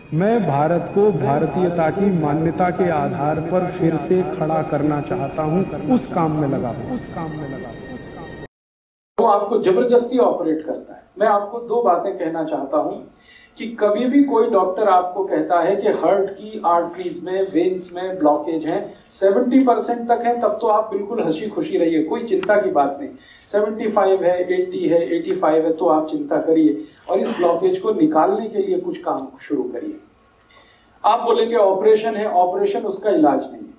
मैं भारत को भारतीयता की मान्यता के आधार पर फिर से खड़ा करना चाहता हूं, उस काम में लगा हूं। वो आपको जबरदस्ती ऑपरेट करता है। मैं आपको दो बातें कहना चाहता हूं कि कभी भी कोई डॉक्टर आपको कहता है कि हार्ट की आर्टरीज में, वेन्स में ब्लॉकेज है, 70% तक है, तब तो आप बिल्कुल हंसी खुशी रहिए, कोई चिंता की बात नहीं। 75 है, 80 है, 85 है, तो आप चिंता करिए और इस ब्लॉकेज को निकालने के लिए कुछ काम शुरू करिए। आप बोलेंगे ऑपरेशन है, ऑपरेशन उसका इलाज नहीं है।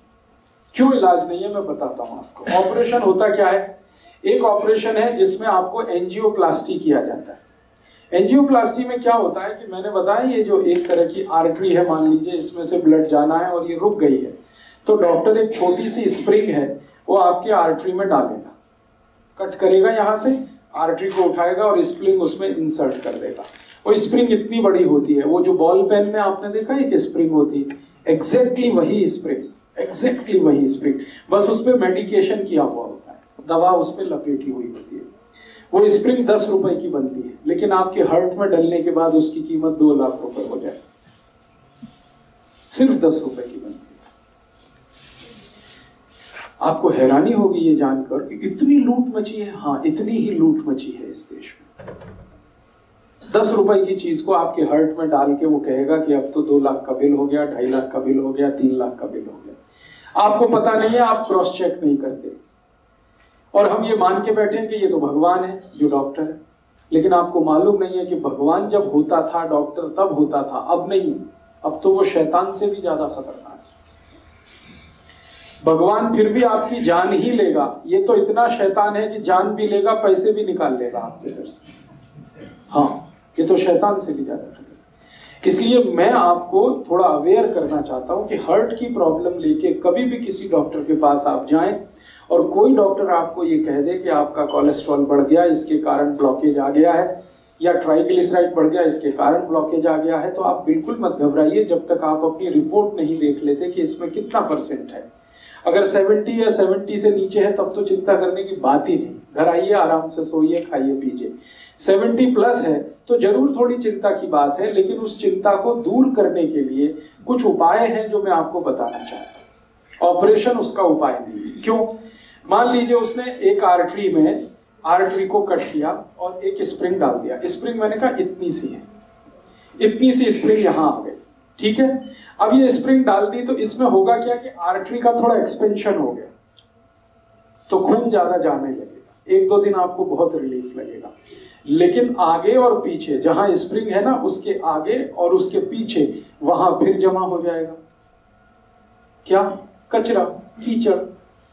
क्यों इलाज नहीं है मैं बताता हूं आपको। ऑपरेशन होता क्या है? एक ऑपरेशन है जिसमें आपको एंजियोप्लास्टी किया जाता है। एंजियोप्लास्टी में क्या होता है कि मैंने बताया, ये जो एक तरह की आर्टरी है, मान लीजिए इसमें से ब्लड जाना है और ये रुक गई है, तो डॉक्टर एक छोटी सी स्प्रिंग है वो आपके आर्टरी में डालेगा, कट करेगा, यहां से आर्टरी को उठाएगा और स्प्रिंग उसमें इंसर्ट कर देगा। वो स्प्रिंग इतनी बड़ी होती है, वो जो बॉल पेन में आपने देखा है कि स्प्रिंग होती है, एग्जैक्टली वही स्प्रिंग, एग्जैक्टली वही स्प्रिंग, बस उसपे मेडिकेशन किया हुआ होता है, दवा उस पर लपेटी हुई होती है। वो स्प्रिंग 10 रुपए की बनती है, लेकिन आपके हार्ट में डलने के बाद उसकी कीमत 2 लाख रुपए हो जाए, सिर्फ 10 रुपए की बनती है। आपको हैरानी होगी ये जानकर कि इतनी लूट मची है। हाँ, इतनी ही लूट मची है इस देश में। 10 रुपए की चीज को आपके हार्ट में डाल के वो कहेगा कि अब तो 2 लाख का बिल हो गया, 2.5 लाख का बिल हो गया, 3 लाख का बिल हो गया। आपको पता नहीं है, आप क्रॉस चेक नहीं करते और हम ये मान के बैठे हैं कि ये तो भगवान है जो डॉक्टर है। लेकिन आपको मालूम नहीं है कि भगवान जब होता था डॉक्टर तब होता था, अब नहीं। अब तो वो शैतान से भी ज्यादा खतरनाक है। भगवान फिर भी आपकी जान ही लेगा, ये तो इतना शैतान है कि जान भी लेगा, पैसे भी निकाल लेगा आपके घर से। हाँ, ये तो शैतान से भी ज्यादा खतरनाक। इसलिए मैं आपको थोड़ा अवेयर करना चाहता हूं कि हार्ट की प्रॉब्लम लेके कभी भी किसी डॉक्टर के पास आप जाएं और कोई डॉक्टर आपको ये कह दे कि आपका कोलेस्ट्रॉल बढ़ गया, इसके कारण ब्लॉकेज आ गया है, या ट्राइग्लिसराइड बढ़ गया, इसके कारण ब्लॉकेज आ गया है, तो आप बिल्कुल मत घबराइए जब तक आप अपनी रिपोर्ट नहीं देख लेते कि इसमें कितना % है। अगर 70 या 70 से नीचे है तब तो चिंता करने की बात ही नहीं। घर आइए, आराम से सोइए, खाइए पीजिए। 70 प्लस है तो जरूर थोड़ी चिंता की बात है, लेकिन उस चिंता को दूर करने के लिए कुछ उपाय हैं जो मैं आपको बताना चाहता हूं। ऑपरेशन उसका उपाय नहीं है। क्यों? मान लीजिए उसने एक आर्टरी को कट किया और एक स्प्रिंग डाल दिया। स्प्रिंग मैंने कहा इतनी सी है, इतनी सी स्प्रिंग यहां आ गई, ठीक है। अब ये स्प्रिंग डाल दी तो इसमें होगा क्या कि आर्टरी का थोड़ा एक्सपेंशन हो गया, तो खून ज्यादा जाने लगेगा। 1-2 दिन आपको बहुत रिलीफ लगेगा, लेकिन आगे और पीछे, जहां स्प्रिंग है ना, उसके आगे और उसके पीछे वहां फिर जमा हो जाएगा क्या? कचरा, कीचड़,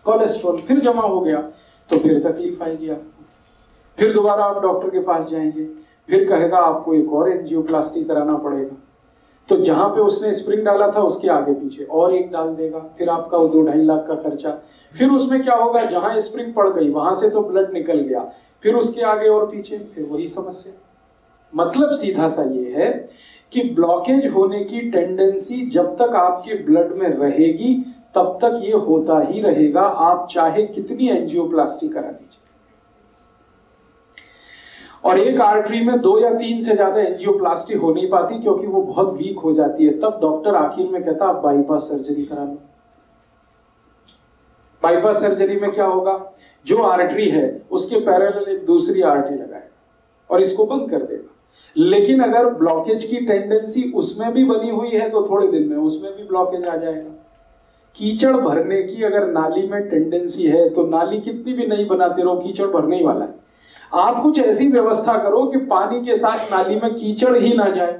कोलेस्ट्रॉल फिर जमा हो गया, तो फिर तकलीफ आएगी आपको। फिर दोबारा आप डॉक्टर के पास जाएंगे, फिर कहेगा आपको एक और एंजियोप्लास्टी कराना पड़ेगा। तो जहां पे उसने स्प्रिंग डाला था उसके आगे पीछे और एक डाल देगा, फिर आपका 2-2.5 लाख का खर्चा। फिर उसमें क्या होगा, जहां स्प्रिंग पड़ गई वहां से तो ब्लड निकल गया, फिर उसके आगे और पीछे फिर वही समस्या। मतलब सीधा सा ये है कि ब्लॉकेज होने की टेंडेंसी जब तक आपके ब्लड में रहेगी तब तक ये होता ही रहेगा, आप चाहे कितनी एंजियोप्लास्टी करा दीजिए। और एक आर्टरी में 2 या 3 से ज्यादा एंजियोप्लास्टी हो नहीं पाती क्योंकि वो बहुत वीक हो जाती है। तब डॉक्टर आखिर में कहता आप बाईपास सर्जरी करा लो। बाईपास सर्जरी में क्या होगा, जो आर्टरी है उसके पैरेलल एक दूसरी आर्टरी लगाएगा और इसको बंद कर देगा। लेकिन अगर ब्लॉकेज की टेंडेंसी उसमें भी बनी हुई है तो थोड़े दिन में उसमें भी ब्लॉकेज आ जाएगा। कीचड़ भरने की अगर नाली में टेंडेंसी है तो नाली कितनी भी नहीं बनाते रहो, कीचड़ भरने ही वाला है। आप कुछ ऐसी व्यवस्था करो कि पानी के साथ नाली में कीचड़ ही ना जाए,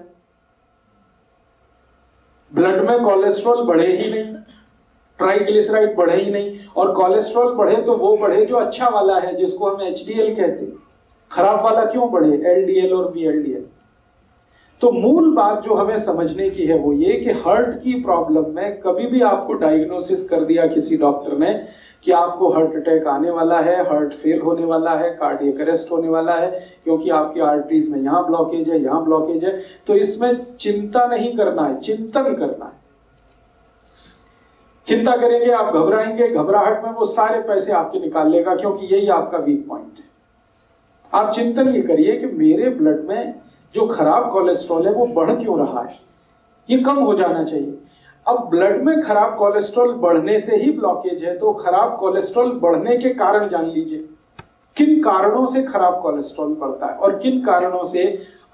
ब्लड में कोलेस्ट्रॉल बढ़े ही नहीं, ट्राइग्लिसराइड बढ़े ही नहीं। और कोलेस्ट्रॉल बढ़े तो वो बढ़े जो अच्छा वाला है, जिसको हम HDL कहते हैं। खराब वाला क्यों बढ़े, LDL और VLDL। तो मूल बात जो हमें समझने की है वो ये कि हार्ट की प्रॉब्लम में कभी भी आपको डायग्नोसिस कर दिया किसी डॉक्टर ने कि आपको हार्ट अटैक आने वाला है, हार्ट फेल होने वाला है, कार्डियक अरेस्ट होने वाला है क्योंकि आपकी आर्टरीज में यहां ब्लॉकेज है, यहां ब्लॉकेज है, तो इसमें चिंता नहीं करना है, चिंतन करना है। चिंता करेंगे आप, घबराएंगे, घबराहट में वो सारे पैसे आपके निकाल लेगा, क्योंकि यही आपका वीक पॉइंट है। आप चिंतन ये करिए कि मेरे ब्लड में जो खराब कोलेस्ट्रॉल है वो बढ़ क्यों रहा है, ये कम हो जाना चाहिए। अब ब्लड में खराब कोलेस्ट्रॉल बढ़ने से ही ब्लॉकेज है, तो खराब कोलेस्ट्रॉल बढ़ने के कारण जान लीजिए किन कारणों से खराब कोलेस्ट्रॉल बढ़ता है और किन कारणों से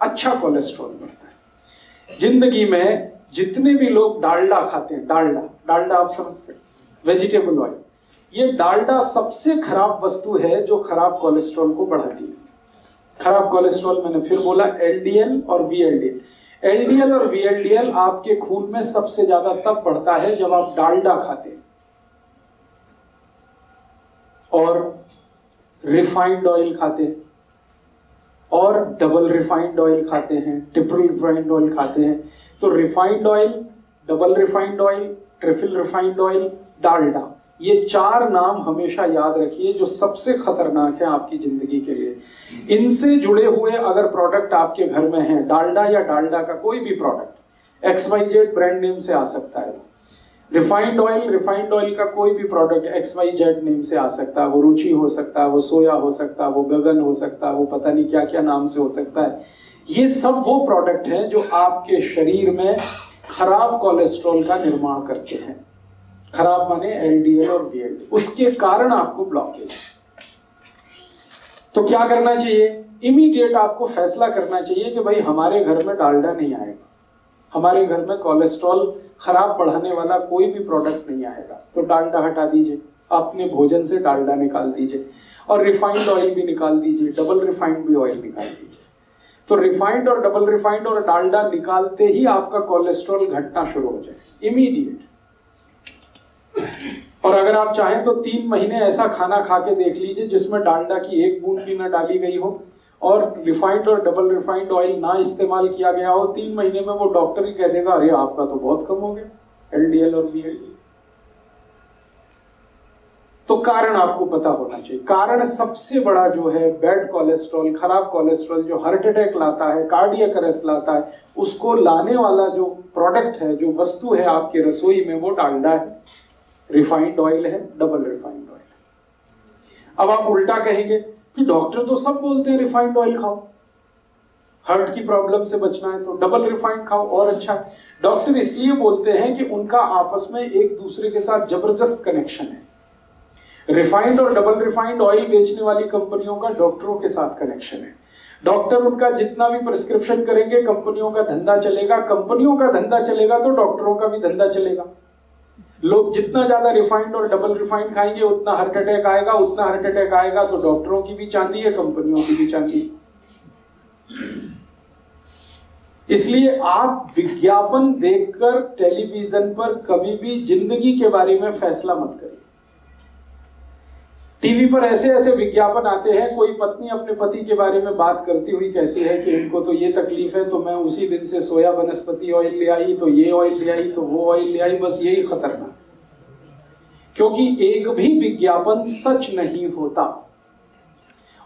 अच्छा कोलेस्ट्रॉल बढ़ता है। जिंदगी में जितने भी लोग डालडा खाते हैं, डालडा आप समझते हैं, वेजिटेबल ऑयल, ये डालडा सबसे खराब वस्तु है जो खराब कोलेस्ट्रॉल को बढ़ाती है। खराब कोलेस्ट्रॉल मैंने फिर बोला एलडीएल और वीएलडीएल। एलडीएल और वीएलडीएल आपके खून में सबसे ज्यादा तब बढ़ता है जब आप डालडा खाते हैं और रिफाइंड ऑयल खाते हैं और डबल रिफाइंड ऑयल खाते हैं, ट्रिपल रिफाइंड ऑयल खाते हैं। तो refined oil, double refined oil, triple refined oil, Dalda, ये 4 नाम हमेशा याद रखिए जो सबसे खतरनाक है आपकी जिंदगी के लिए। इनसे जुड़े हुए अगर प्रोडक्ट आपके घर में है, डालडा या डालडा का कोई भी प्रोडक्ट, XYZ ब्रांड नेम से आ सकता है। रिफाइंड ऑयल का कोई भी प्रोडक्ट XYZ नेम से आ सकता है, वो रुचि हो सकता है, वो सोया हो सकता है, वो गगन हो सकता है, वो पता नहीं क्या क्या नाम से हो सकता है। ये सब वो प्रोडक्ट हैं जो आपके शरीर में खराब कोलेस्ट्रॉल का निर्माण करते हैं। खराब माने LDL और VLDL, उसके कारण आपको ब्लॉकेज। तो क्या करना चाहिए? इमीडिएट आपको फैसला करना चाहिए कि भाई हमारे घर में डालडा नहीं आएगा, हमारे घर में कोलेस्ट्रॉल खराब बढ़ाने वाला कोई भी प्रोडक्ट नहीं आएगा। तो डालडा हटा दीजिए, अपने भोजन से डालडा निकाल दीजिए और रिफाइंड ऑयल भी निकाल दीजिए, डबल रिफाइंड भी ऑयल निकाल दीजिए। तो रिफाइंड और डबल रिफाइंड और डालडा निकालते ही आपका कोलेस्ट्रॉल घटना शुरू हो जाए इमीडिएट। और अगर आप चाहें तो 3 महीने ऐसा खाना खा के देख लीजिए जिसमें डालडा की 1 बूंद भी ना डाली गई हो और रिफाइंड और डबल रिफाइंड ऑयल ना इस्तेमाल किया गया हो। 3 महीने में वो डॉक्टर ही कह देगा अरे आपका तो बहुत कम हो गया LDL और VLDL। तो कारण आपको पता होना चाहिए। कारण सबसे बड़ा जो है बैड कोलेस्ट्रॉल, खराब कोलेस्ट्रॉल जो हार्ट अटैक लाता है, कार्डियक अरेस्ट लाता है, उसको लाने वाला जो प्रोडक्ट है, जो वस्तु है आपके रसोई में, वो डालडा है, रिफाइंड ऑयल है, डबल रिफाइंड ऑयल है। अब आप उल्टा कहेंगे कि डॉक्टर तो सब बोलते हैं रिफाइंड ऑयल खाओ, हार्ट की प्रॉब्लम से बचना है तो डबल रिफाइंड खाओ और अच्छा है। डॉक्टर इसलिए बोलते हैं कि उनका आपस में एक दूसरे के साथ जबरदस्त कनेक्शन है। रिफाइंड और डबल रिफाइंड ऑयल बेचने वाली कंपनियों का डॉक्टरों के साथ कनेक्शन है। डॉक्टर उनका जितना भी प्रिस्क्रिप्शन करेंगे, कंपनियों का धंधा चलेगा, कंपनियों का धंधा चलेगा तो डॉक्टरों का भी धंधा चलेगा। लोग जितना ज्यादा रिफाइंड और डबल रिफाइंड खाएंगे उतना हार्ट अटैक आएगा, उतना हार्ट अटैक आएगा तो डॉक्टरों की भी चांदी है, कंपनियों की भी चांदी है। इसलिए आप विज्ञापन देखकर टेलीविजन पर कभी भी जिंदगी के बारे में फैसला मत करिए। टीवी पर ऐसे ऐसे विज्ञापन आते हैं, कोई पत्नी अपने पति के बारे में बात करती हुई कहती है कि इनको तो ये तकलीफ है तो मैं उसी दिन से सोया वनस्पति ऑयल ले आई, तो ये ऑयल ले आई, तो वो ऑयल ले आई। बस यही खतरनाक, क्योंकि एक भी विज्ञापन सच नहीं होता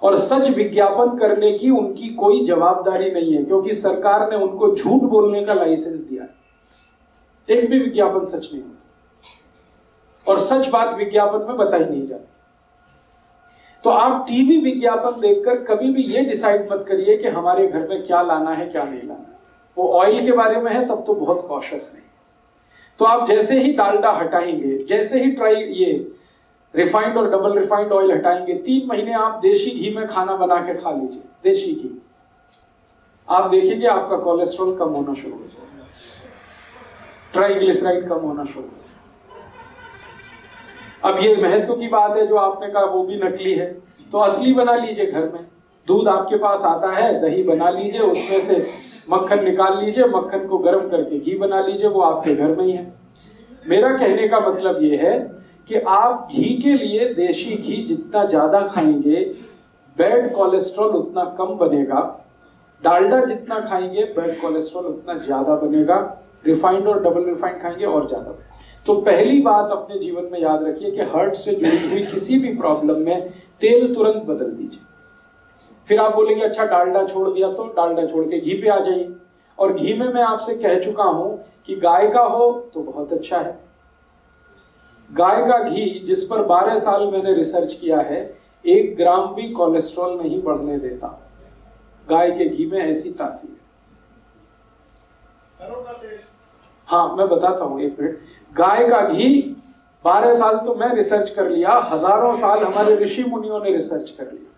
और सच विज्ञापन करने की उनकी कोई जवाबदारी नहीं है, क्योंकि सरकार ने उनको झूठ बोलने का लाइसेंस दिया है। एक भी विज्ञापन सच नहीं होता और सच बात विज्ञापन में बताई नहीं जाती। तो आप टीवी विज्ञापन देखकर कभी भी ये डिसाइड मत करिए कि हमारे घर में क्या लाना है क्या नहीं लाना है। वो ऑयल के बारे में है तब तो बहुत कॉशियस नहीं। तो आप जैसे ही डालडा हटाएंगे, जैसे ही ये रिफाइंड और डबल रिफाइंड ऑयल हटाएंगे, 3 महीने आप देशी घी में खाना बना के खा लीजिए, देशी घी। आप देखेंगे आपका कोलेस्ट्रॉल कम होना शुरू हो जाएगा, ट्राइग्लिसराइड कम होना शुरू हो जाएगा। अब ये महत्व की बात है, जो आपने कहा वो भी नकली है, तो असली बना लीजिए घर में। दूध आपके पास आता है, दही बना लीजिए, उसमें से मक्खन निकाल लीजिए, मक्खन को गर्म करके घी बना लीजिए, वो आपके घर में ही है। मेरा कहने का मतलब ये है कि आप घी के लिए देशी घी जितना ज्यादा खाएंगे बैड कोलेस्ट्रॉल उतना कम बनेगा, डालडा जितना खाएंगे बैड कोलेस्ट्रॉल उतना ज्यादा बनेगा, रिफाइंड और डबल रिफाइंड खाएंगे और ज्यादा बनेगा। तो पहली बात अपने जीवन में याद रखिए कि हार्ट से जुड़ी हुई किसी भी प्रॉब्लम में तेल तुरंत बदल दीजिए। फिर आप बोलेंगे अच्छा डालडा छोड़ दिया, तो डालडा छोड़ के घी पे आ जाइए। और घी में मैं आपसे कह चुका हूं कि गाय का हो तो बहुत अच्छा है। गाय का घी जिस पर 12 साल मैंने रिसर्च किया है, 1 ग्राम भी कोलेस्ट्रॉल नहीं बढ़ने देता। गाय के घी में ऐसी तासीर है। हाँ मैं बताता हूँ, एक मिनट। गाय का घी 12 साल तो मैं रिसर्च कर लिया, हजारों साल हमारे ऋषि मुनियों ने रिसर्च कर लिया।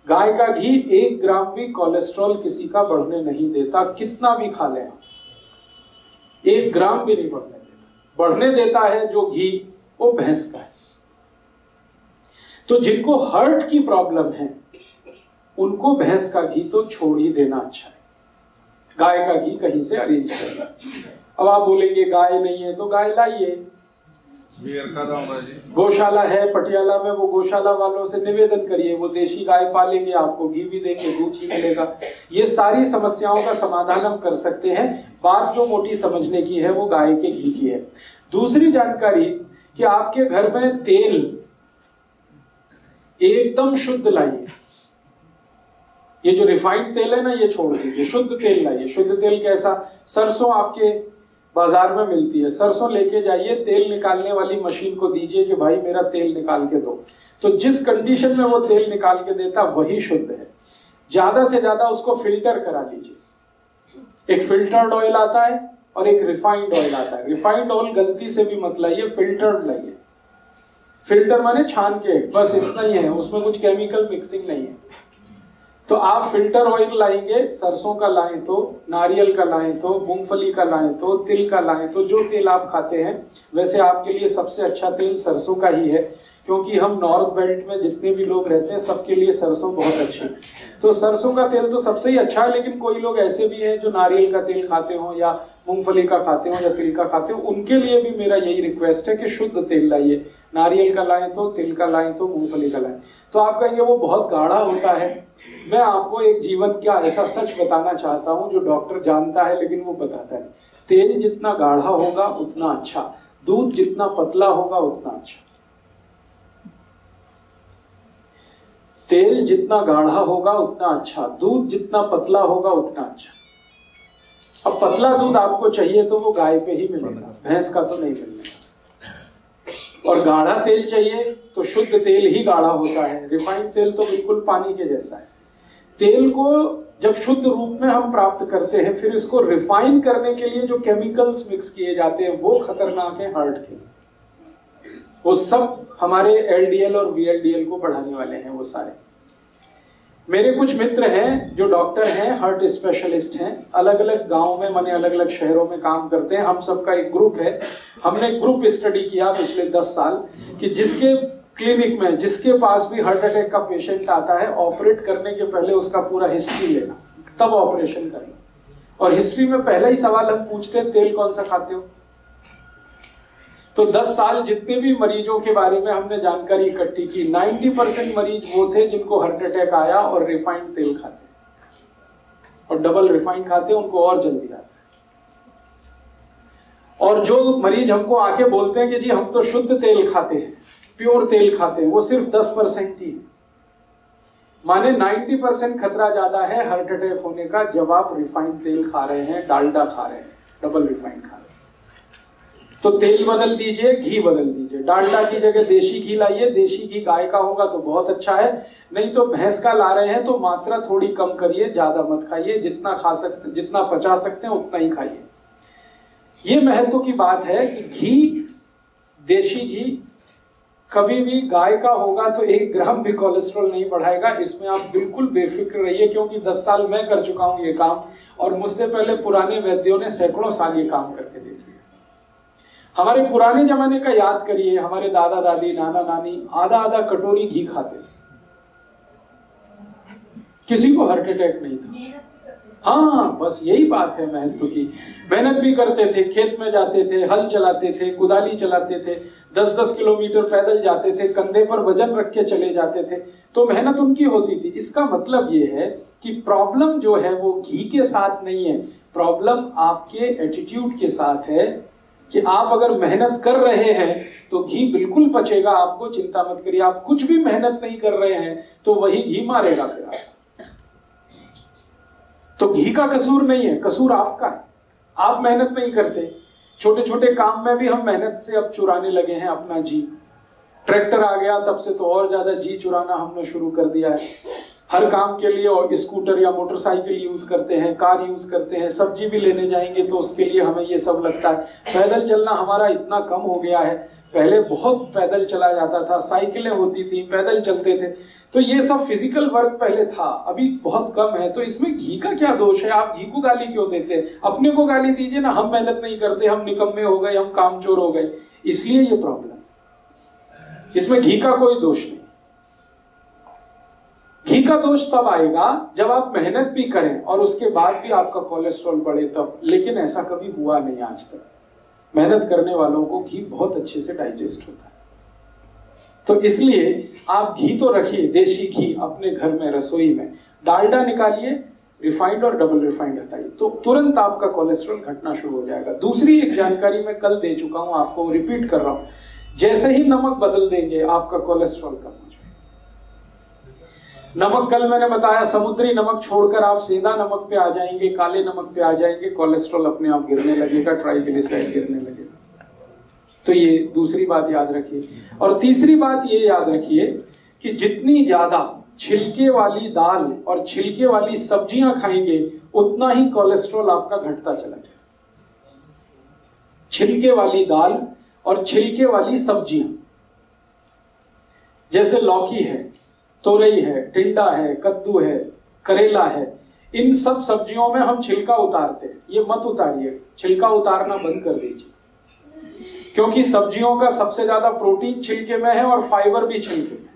गाय का घी 1 ग्राम भी कोलेस्ट्रॉल किसी का बढ़ने नहीं देता, कितना भी खा लें, 1 ग्राम भी नहीं बढ़ने देता। बढ़ने देता है जो घी वो भैंस का है। तो जिनको हार्ट की प्रॉब्लम है उनको भैंस का घी तो छोड़ ही देना अच्छा है, गाय का घी कहीं से अरेंज करना। अब आप बोलेंगे गाय नहीं है तो गाय लाइए, गौशाला है पटियाला में, वो गौशाला वालों से निवेदन करिए, वो देशी गाय पालेंगे, आपको घी भी देंगे, दूध भी मिलेगा। ये सारी समस्याओं का समाधान हम कर सकते हैं। बात जो मोटी समझने की है वो गाय के घी की है। दूसरी जानकारी कि आपके घर में तेल एकदम शुद्ध लाइए। ये जो रिफाइंड तेल है ना ये छोड़ दीजिए, शुद्ध तेल लाइए। शुद्ध तेल कैसा? सरसों आपके बाजार में मिलती है, सरसों लेके जाइए, तेल निकालने वाली मशीन को दीजिए कि भाई मेरा तेल निकाल के दो। तो जिस कंडीशन में वो तेल निकाल के देता वही शुद्ध है। ज्यादा से ज्यादा उसको फिल्टर करा लीजिए। एक फिल्टर्ड ऑयल आता है और एक रिफाइंड ऑयल आता है। रिफाइंड ऑयल गलती से भी मत लाइए, फिल्टर्ड लाइए। फिल्टर माने छान के, बस इतना ही है, उसमें कुछ केमिकल मिक्सिंग नहीं है। तो आप फिल्टर ऑयल लाएंगे, सरसों का लाएं तो, नारियल का लाएं तो, मूंगफली का लाएं तो, तिल का लाएं तो, जो तेल आप खाते हैं। वैसे आपके लिए सबसे अच्छा तेल सरसों का ही है, क्योंकि हम नॉर्थ बेल्ट में जितने भी लोग रहते हैं सबके लिए सरसों बहुत अच्छी है। तो सरसों का तेल तो सबसे ही अच्छा है, लेकिन कोई लोग ऐसे भी हैं जो नारियल का तेल खाते हो या मूंगफली का खाते हो या तिल का खाते हो, उनके लिए भी मेरा यही रिक्वेस्ट है कि शुद्ध तेल लाइए। नारियल का लाएं तो, तिल का लाएं तो, मूंगफली का लाएं। तो आप कहेंगे वो बहुत गाढ़ा होता है। मैं आपको एक जीवन का ऐसा सच बताना चाहता हूं जो डॉक्टर जानता है लेकिन वो बताता है। तेल जितना गाढ़ा होगा उतना अच्छा, दूध जितना पतला होगा उतना अच्छा। तेल जितना गाढ़ा होगा उतना अच्छा, दूध जितना पतला होगा उतना अच्छा। अब पतला दूध आपको चाहिए तो वो गाय पे ही मिलेगा, भैंस का तो नहीं मिलेगा। और गाढ़ा तेल चाहिए तो शुद्ध तेल ही गाढ़ा होता है, रिफाइंड तेल तो बिल्कुल पानी के जैसा है। तेल को जब शुद्ध रूप में हम प्राप्त करते हैं, फिर इसको रिफाइन करने के लिए जो केमिकल्स मिक्स किए जाते हैं वो खतरनाक है हार्ट के। वो सब हमारे एलडीएल और वीएलडीएल को बढ़ाने वाले हैं वो सारे। मेरे कुछ मित्र हैं जो डॉक्टर हैं, हार्ट स्पेशलिस्ट हैं, अलग अलग गांव में, माने अलग अलग शहरों में काम करते हैं। हम सबका एक ग्रुप है। हमने ग्रुप स्टडी किया पिछले 10 साल कि जिसके क्लिनिक में, जिसके पास भी हार्ट अटैक का पेशेंट आता है, ऑपरेट करने के पहले उसका पूरा हिस्ट्री लेना, तब ऑपरेशन करना। और हिस्ट्री में पहला ही सवाल हम पूछते हैं, तेल कौन सा खाते हो? तो 10 साल जितने भी मरीजों के बारे में हमने जानकारी इकट्ठी की, 90% मरीज वो थे जिनको हार्ट अटैक आया और रिफाइंड तेल खाते, और डबल रिफाइंड खाते उनको और जल्दी आता है। और जो मरीज हमको आके बोलते हैं कि जी हम तो शुद्ध तेल खाते हैं, प्योर तेल खाते हैं, वो सिर्फ 10% ही। माने 90% खतरा ज्यादा है हार्ट अटैक होने का जब आप रिफाइंड तेल खा रहे हैं, डालडा खा रहे हैं, डबल रिफाइंड खा रहे हैं। तो तेल बदल दीजिए, घी बदल दीजिए। डालडा की जगह देशी घी लाइए। देशी घी गाय का होगा तो बहुत अच्छा है, नहीं तो भैंस का ला रहे हैं तो मात्रा थोड़ी कम करिए, ज्यादा मत खाइए। जितना खा सकते, जितना पचा सकते हैं उतना ही खाइए। ये महत्व की बात है कि घी, देशी घी कभी भी गाय का होगा तो 1 ग्राम भी कोलेस्ट्रॉल नहीं बढ़ाएगा। इसमें आप बिल्कुल बेफिक्र रहिए, क्योंकि 10 साल मैं कर चुका हूं ये काम, और मुझसे पहले पुराने वैद्यों ने सैकड़ों साल ये काम करके देख लिया। हमारे पुराने जमाने का याद करिए, हमारे दादा दादी, नाना नानी आधा आधा कटोरी घी खाते थे, किसी को हार्ट अटैक नहीं था। हाँ, बस यही बात है महत्व की। मेहनत भी करते थे, खेत में जाते थे, हल चलाते थे, कुदाली चलाते थे, 10-10 किलोमीटर पैदल जाते थे, कंधे पर वजन रख के चले जाते थे, तो मेहनत उनकी होती थी। इसका मतलब ये है कि प्रॉब्लम जो है वो घी के साथ नहीं है, प्रॉब्लम आपके एटीट्यूड के साथ है कि आप अगर मेहनत कर रहे हैं तो घी बिल्कुल पचेगा, आपको चिंता मत करिए। आप कुछ भी मेहनत नहीं कर रहे हैं तो वही घी मारेगा फिर आप। तो घी का कसूर नहीं है, कसूर आपका है। आप मेहनत नहीं करते। छोटे छोटे काम में भी हम मेहनत से अब चुराने लगे हैं अपना जी। ट्रैक्टर आ गया तब से तो और ज्यादा जी चुराना हमने शुरू कर दिया है। हर काम के लिए और स्कूटर या मोटरसाइकिल यूज करते हैं, कार यूज करते हैं, सब्जी भी लेने जाएंगे तो उसके लिए हमें ये सब लगता है। पैदल चलना हमारा इतना कम हो गया है, पहले बहुत पैदल चला जाता था, साइकिलें होती थी, पैदल चलते थे, तो ये सब फिजिकल वर्क पहले था, अभी बहुत कम है। तो इसमें घी का क्या दोष है? आप घी को गाली क्यों देते हैं? अपने को गाली दीजिए ना, हम मेहनत नहीं करते, हम निकम्मे हो गए, हम कामचोर हो गए, इसलिए ये प्रॉब्लम। इसमें घी का कोई दोष नहीं। घी का दोष तब आएगा जब आप मेहनत भी करें और उसके बाद भी आपका कोलेस्ट्रॉल बढ़े तब, लेकिन ऐसा कभी हुआ नहीं आज तक। मेहनत करने वालों को घी बहुत अच्छे से डाइजेस्ट होता है। तो इसलिए आप घी तो रखिए, देशी घी अपने घर में, रसोई में। डालडा निकालिए, रिफाइंड और डबल रिफाइंड हटाइए, तो तुरंत आपका कोलेस्ट्रॉल घटना शुरू हो जाएगा। दूसरी एक जानकारी मैं कल दे चुका हूं, आपको रिपीट कर रहा हूं, जैसे ही नमक बदल देंगे आपका कोलेस्ट्रॉल कम हो जाएगा। नमक कल मैंने बताया, समुद्री नमक छोड़कर आप सीधा नमक पे आ जाएंगे, काले नमक पे आ जाएंगे, कोलेस्ट्रॉल अपने आप गिरने लगेगा, ट्राइग्लिसराइड गिरने लगेगा। तो ये दूसरी बात याद रखिए। और तीसरी बात ये याद रखिए कि जितनी ज्यादा छिलके वाली दाल और छिलके वाली सब्जियां खाएंगे उतना ही कोलेस्ट्रॉल आपका घटता चला जाएगा। छिलके वाली दाल और छिलके वाली सब्जियां, जैसे लौकी है, तोरई है, टिंडा है, कद्दू है, करेला है, इन सब सब्जियों में हम छिलका उतारते हैं। ये मत उतारिए, छिलका उतारना बंद कर दीजिए, क्योंकि सब्जियों का सबसे ज्यादा प्रोटीन छिलके में है और फाइबर भी छिलके में।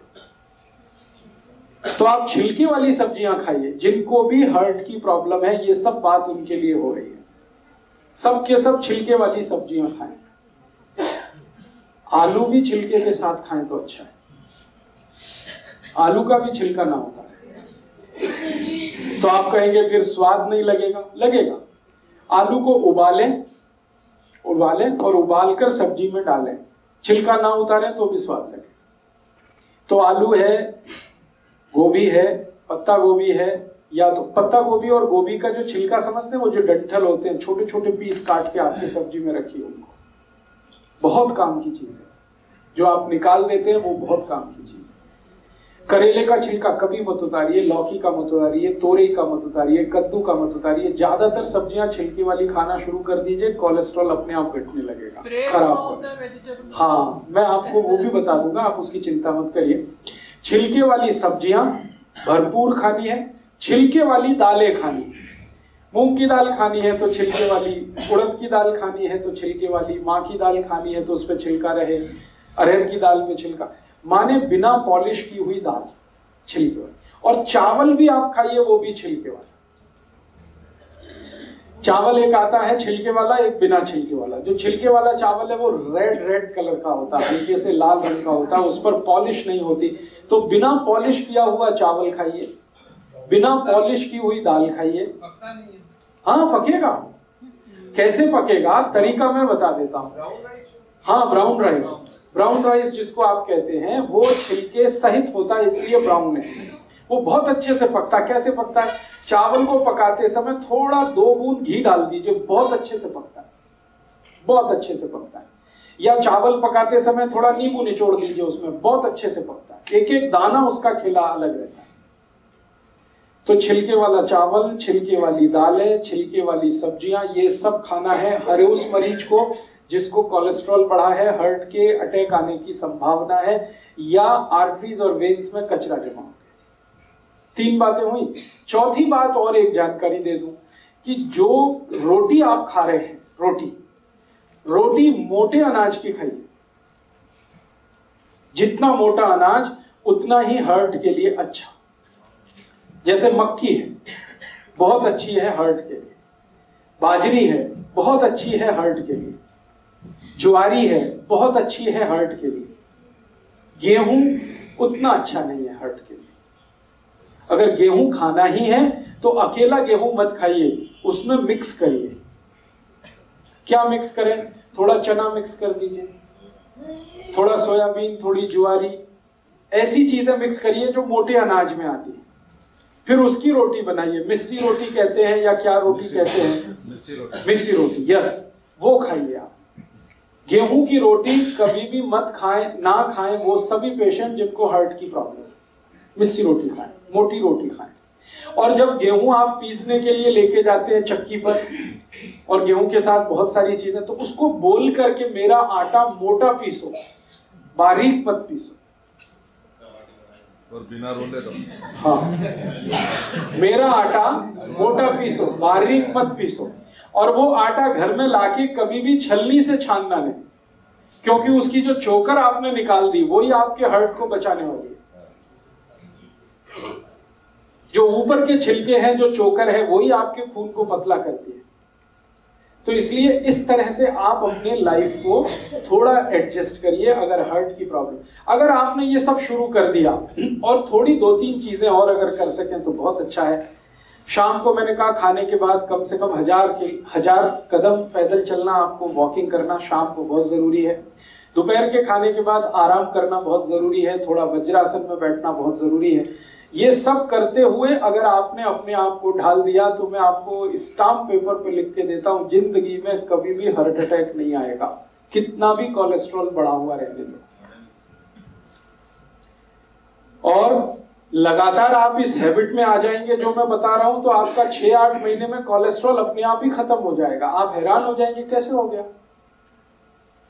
तो आप छिलके वाली सब्जियां खाइए। जिनको भी हार्ट की प्रॉब्लम है, ये सब बात उनके लिए हो रही है, सब के सब छिलके वाली सब्जियां खाएं। आलू भी छिलके के साथ खाएं तो अच्छा है, आलू का भी छिलका ना होता है। तो आप कहेंगे फिर स्वाद नहीं लगेगा, लगेगा। आलू को उबालें और उबालकर सब्जी में डालें, छिलका ना उतारें तो भी स्वाद लगे। तो आलू है, गोभी है, पत्ता गोभी है, या तो पत्ता गोभी और गोभी का जो छिलका समझते हैं, वो जो डंठल होते हैं, छोटे छोटे पीस काट के आपकी सब्जी में रखिए, उनको बहुत काम की चीज है। जो आप निकाल देते हैं वो बहुत काम की चीज है। करेले का छिलका कभी मत उतारिए, लौकी का मत उतारिए, तोरई का मत उतारिए, कद्दू का मत उतारिए। ज्यादातर सब्जियां छिलके वाली खाना शुरू कर दीजिए, कोलेस्ट्रॉल अपने आप घटने लगेगा, खराब होगा। हाँ, मैं आपको वो भी बता दूंगा, आप उसकी चिंता मत करिए। छिलके वाली सब्जियां भरपूर खानी है, छिलके वाली दालें खानी है। मूंग की दाल खानी है तो छिलके वाली, उड़द की दाल खानी है तो छिलके वाली, माँ की दाल खानी है तो उस पर छिलका रहे, अरहर की दाल में छिलका, माने बिना पॉलिश की हुई दाल छिलके वाली। और चावल भी आप खाइए, वो भी छिलके वाला। चावल एक आता है छिलके वाला, एक बिना छिलके वाला। जो छिलके वाला चावल है वो रेड कलर का होता है, हल्के से लाल रंग का होता है, उस पर पॉलिश नहीं होती। तो बिना पॉलिश किया हुआ चावल खाइए, बिना पॉलिश की हुई दाल खाइए। हाँ, पकेगा। कैसे पकेगा, तरीका मैं बता देता हूँ। हाँ, ब्राउन राइस जिसको आप कहते हैं, वो छिलके सहित होता है, इसलिए ब्राउन है। वो बहुत अच्छे से पकता है। कैसे पकता है? चावल को पकाते समय थोड़ा 2 बूंद घी डाल दीजिए, बहुत अच्छे से पकता है, बहुत अच्छे से पकता है। या चावल पकाते समय थोड़ा नींबू निचोड़ दीजिए उसमें, बहुत अच्छे से पकता है। एक एक दाना उसका खिला अलग रहता है। तो छिलके वाला चावल, छिलके वाली दालें, छिलके वाली सब्जियां, ये सब खाना है हर उस मरीज को जिसको कोलेस्ट्रॉल बढ़ा है, हार्ट के अटैक आने की संभावना है, या आर्टरीज और वेन्स में कचरा जमा हो। 3 बातें हुई। चौथी बात और एक जानकारी दे दूं कि जो रोटी आप खा रहे हैं, रोटी मोटे अनाज की खाइए। जितना मोटा अनाज उतना ही हार्ट के लिए अच्छा। जैसे मक्की है, बहुत अच्छी है हार्ट के लिए। बाजरी है, बहुत अच्छी है हार्ट के लिए। ज्वारी है, बहुत अच्छी है हार्ट के लिए। गेहूं उतना अच्छा नहीं है हार्ट के लिए। अगर गेहूं खाना ही है तो अकेला गेहूं मत खाइए, उसमें मिक्स करिए। क्या मिक्स करें? थोड़ा चना मिक्स कर दीजिए, थोड़ा सोयाबीन, थोड़ी ज्वारी, ऐसी चीजें मिक्स करिए जो मोटे अनाज में आती है। फिर उसकी रोटी बनाइए। मिस्सी रोटी कहते हैं, या क्या रोटी कहते हैं? मिस्सी रोटी, यस, वो खाइए आप। गेहूं की रोटी कभी भी मत खाएं, ना खाएं वो सभी पेशेंट जिनको हार्ट की प्रॉब्लम है। मिस्सी रोटी खाएं, मोटी रोटी खाएं। और जब गेहूं आप पीसने के लिए लेके जाते हैं चक्की पर और गेहूं के साथ बहुत सारी चीजें, तो उसको बोल करके मेरा आटा मोटा पीसो, बारीक मत पीसो। और बिना रोले तो हाँ, मेरा आटा मोटा पीसो, बारीक मत पीसो। और वो आटा घर में लाके कभी भी छलनी से छानना नहीं, क्योंकि उसकी जो चोकर आपने निकाल दी वही आपके हर्ट को बचाने वाली है। जो ऊपर के छिलके हैं, जो चोकर है, वही आपके खून को पतला करती है। तो इसलिए इस तरह से आप अपने लाइफ को थोड़ा एडजस्ट करिए। अगर हर्ट की प्रॉब्लम, अगर आपने ये सब शुरू कर दिया और थोड़ी 2-3 चीजें और अगर कर सकें तो बहुत अच्छा है। शाम को मैंने कहा खाने के बाद कम से कम 1000 कदम पैदल चलना, आपको वॉकिंग करना शाम को बहुत जरूरी है। दोपहर के खाने के बाद आराम करना बहुत जरूरी है, थोड़ा वज्रासन में बैठना बहुत जरूरी है। ये सब करते हुए अगर आपने अपने आप को ढाल दिया तो मैं आपको स्टाम्प पेपर पे लिख के देता हूं, जिंदगी में कभी भी हार्ट अटैक नहीं आएगा, कितना भी कोलेस्ट्रॉल बढ़ा हुआ रहने दो। और लगातार आप इस हैबिट में आ जाएंगे जो मैं बता रहा हूं, तो आपका 6-8 महीने में कोलेस्ट्रॉल अपने आप ही खत्म हो जाएगा। आप हैरान हो जाएंगे कैसे हो गया,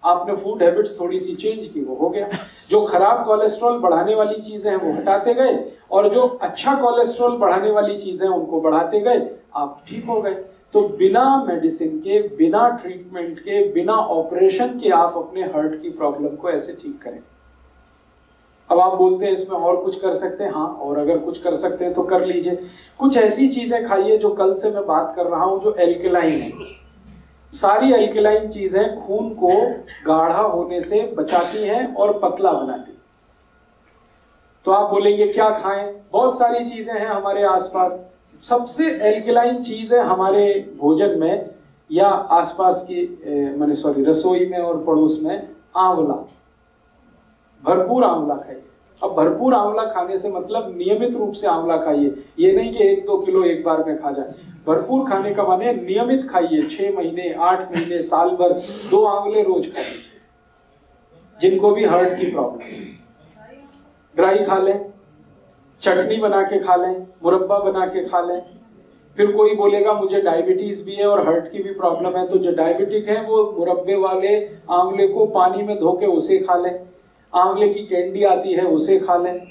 आपने फूड हैबिट्स थोड़ी सी चेंज की, वो हो गया। जो खराब कोलेस्ट्रॉल बढ़ाने वाली चीजें हैं वो हटाते गए, और जो अच्छा कोलेस्ट्रॉल बढ़ाने वाली चीजें हैं उनको बढ़ाते गए, आप ठीक हो गए। तो बिना मेडिसिन के, बिना ट्रीटमेंट के, बिना ऑपरेशन के आप अपने हार्ट की प्रॉब्लम को ऐसे ठीक करें। अब आप बोलते हैं इसमें और कुछ कर सकते हैं, हाँ, और अगर कुछ कर सकते हैं तो कर लीजिए। कुछ ऐसी चीजें खाइए जो कल से मैं बात कर रहा हूं, जो एल्कलाइन है। सारी एल्कलाइन चीजें खून को गाढ़ा होने से बचाती हैं और पतला बनाती। तो आप बोलेंगे क्या खाएं, बहुत सारी चीजें हैं हमारे आसपास। सबसे एल्कलाइन चीज है हमारे भोजन में या आसपास की रसोई में और पड़ोस में, आंवला। भरपूर आंवला खाइए। अब भरपूर आंवला खाने से मतलब नियमित रूप से आंवला खाइए, ये नहीं कि 1-2 किलो एक बार में खा जाए। भरपूर खाने का माने नियमित खाइए, 6 महीने, 8 महीने, साल भर 2 आंवले रोज खाइए। जिनको भी हार्ट की प्रॉब्लम है, ड्राई खा लें, चटनी बना के खा लें, मुरब्बा बना के खा लें। फिर कोई बोलेगा मुझे डायबिटीज भी है और हार्ट की भी प्रॉब्लम है, तो जो डायबिटिक है वो मुरब्बे वाले आंवले को पानी में धो के उसे खा लें। आंवले की कैंडी आती है, उसे खा लें।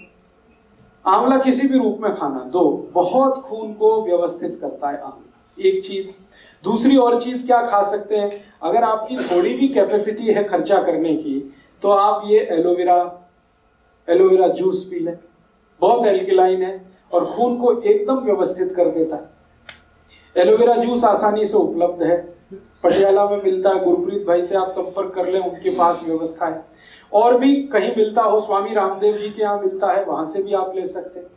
आंवला किसी भी रूप में खाना, दो बहुत खून को व्यवस्थित करता है आंवला, एक चीज। दूसरी और चीज क्या खा सकते हैं, अगर आपकी थोड़ी भी कैपेसिटी है खर्चा करने की, तो आप ये एलोवेरा जूस पी लें। बहुत एल्कलाइन है और खून को एकदम व्यवस्थित कर देता है। एलोवेरा जूस आसानी से उपलब्ध है, पटियाला में मिलता है। गुरप्रीत भाई से आप संपर्क कर लें, उनके पास व्यवस्था है। और भी कहीं मिलता हो, स्वामी रामदेव जी के यहाँ मिलता है, वहां से भी आप ले सकते हैं।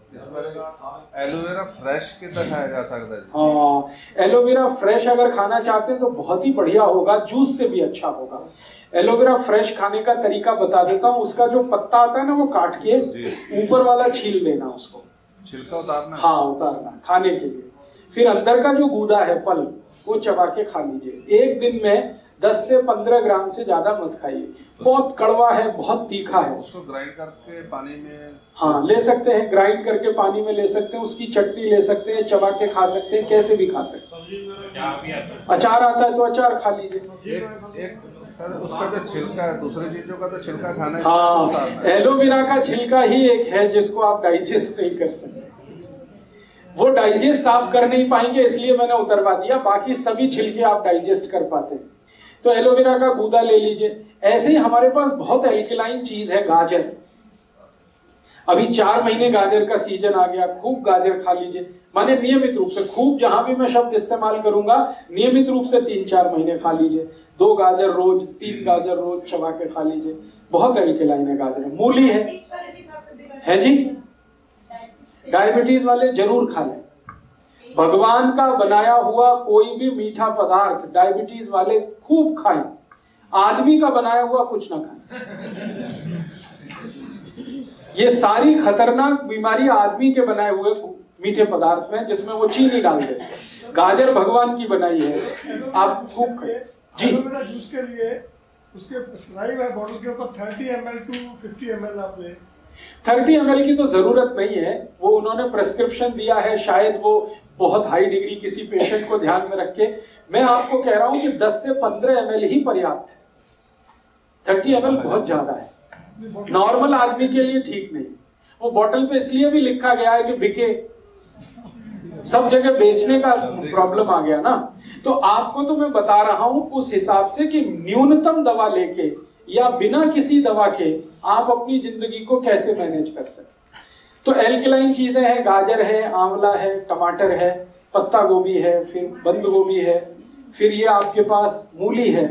एलोवेरा फ्रेश कितना खाया जा सकता है? हाँ, एलोवेरा फ्रेश अगर खाना चाहते हैं तो बहुत ही बढ़िया होगा, जूस से भी अच्छा होगा। एलोवेरा फ्रेश खाने का तरीका बता देता हूँ। उसका जो पत्ता आता है ना, वो काट के ऊपर वाला छील लेना, उसको छिलका उतारना। हाँ, उतारना खाने के लिए। फिर अंदर का जो गूदा है, फल, वो चबा के खा लीजिए। एक दिन में 10 से 15 ग्राम से ज्यादा मत खाइए। बहुत कड़वा है, बहुत तीखा है। उसको ग्राइंड करके पानी में, हाँ, ले सकते हैं, ग्राइंड करके पानी में ले सकते हैं, उसकी चटनी ले सकते हैं, चबा के खा सकते हैं, कैसे भी खा सकते हैं। अचार आता है तो अचार खा लीजिए। एक सर, उसका जो छिलका है, दूसरी चीजों का तो छिलका खाना है। हाँ, एलोवेरा का छिलका ही एक है जिसको आप डाइजेस्ट नहीं कर सकते। वो डाइजेस्ट आप कर नहीं पाएंगे, इसलिए मैंने उतरवा दिया। बाकी सभी छिलके आप डाइजेस्ट कर पाते हैं। तो एलोवेरा का गूदा ले लीजिए। ऐसे ही हमारे पास बहुत एल्कलाइन चीज है, गाजर। अभी 4 महीने गाजर का सीजन आ गया, खूब गाजर खा लीजिए। माने नियमित रूप से, खूब जहां भी मैं शब्द इस्तेमाल करूंगा, नियमित रूप से 3-4 महीने खा लीजिए। 2 गाजर रोज, 3 गाजर रोज चबा के खा लीजिए। बहुत एल्कलाइन है गाजर। मूली है जी, डायबिटीज वाले जरूर खा लें। भगवान का बनाया हुआ कोई भी मीठा पदार्थ डायबिटीज वाले खूब खाएं। आदमी का बनाया हुआ कुछ ना खाएं। ये सारी खतरनाक बीमारी आदमी के बनाए हुए मीठे पदार्थ में, जिसमें वो चीनी डाल देते। गाजर भगवान की बनाई है, आप खूब खाएं जी। जूस के लिए उसके प्रिस्क्राइब है बॉटल के ऊपर 30 ml to 50 ml आप ले। 30 ml की तो जरूरत नहीं है, वो उन्होंने प्रेस्क्रिप्शन दिया है, शायद वो बहुत हाई डिग्री किसी पेशेंट को ध्यान में रख के। मैं आपको कह रहा हूं कि 10 से 15 ml ही पर्याप्त है। 30 ml बहुत ज्यादा है, नॉर्मल आदमी के लिए ठीक नहीं। वो बोतल पे इसलिए भी लिखा गया है कि बिके, सब जगह बेचने का प्रॉब्लम आ गया ना। तो आपको तो मैं बता रहा हूं उस हिसाब से कि न्यूनतम दवा लेके या बिना किसी दवा के आप अपनी जिंदगी को कैसे मैनेज कर सकते। तो एल्कलाइन चीजें हैं, गाजर है, आंवला है, टमाटर है, पत्ता गोभी है, फिर बंद गोभी है, फिर ये आपके पास मूली है,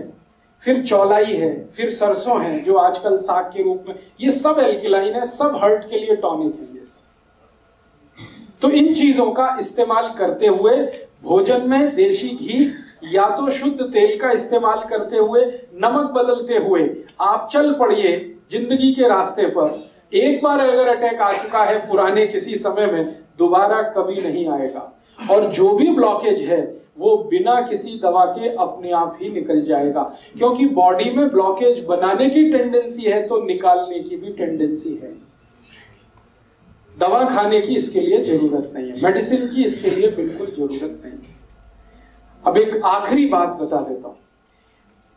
फिर चौलाई है, फिर सरसों है जो आजकल साग के रूप में, ये सब एल्कलाइन है, सब हार्ट के लिए टॉनिक है ये सब। तो इन चीजों का इस्तेमाल करते हुए भोजन में देशी घी या तो शुद्ध तेल का इस्तेमाल करते हुए, नमक बदलते हुए आप चल पड़िए जिंदगी के रास्ते पर। एक बार अगर अटैक आ चुका है पुराने किसी समय में, दोबारा कभी नहीं आएगा। और जो भी ब्लॉकेज है वो बिना किसी दवा के अपने आप ही निकल जाएगा, क्योंकि बॉडी में ब्लॉकेज बनाने की टेंडेंसी है तो निकालने की भी टेंडेंसी है। दवा खाने की इसके लिए जरूरत नहीं है, मेडिसिन की इसके लिए बिल्कुल जरूरत नहीं है। अब एक आखिरी बात बता देता हूं,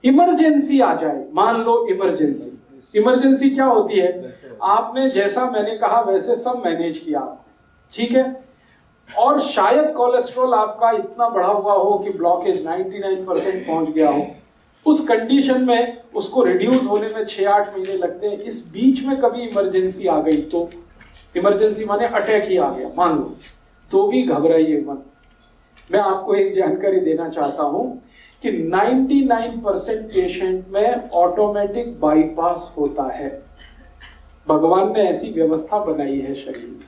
इमरजेंसी आ जाए, मान लो इमरजेंसी। इमरजेंसी क्या होती है? आपने जैसा मैंने कहा वैसे सब मैनेज किया, ठीक है, और शायद कोलेस्ट्रॉल आपका इतना बढ़ा हुआ हो कि ब्लॉकेज 99% पहुंच गया हो। उस कंडीशन में उसको रिड्यूस होने में 6-8 महीने लगते हैं। इस बीच में कभी इमरजेंसी आ गई तो, इमरजेंसी माने अटैक ही आ गया मान लो, तो भी घबराइए मत। मैं आपको एक जानकारी देना चाहता हूं कि 99% पेशेंट में ऑटोमेटिक बाईपास होता है। भगवान ने ऐसी व्यवस्था बनाई है शरीर में,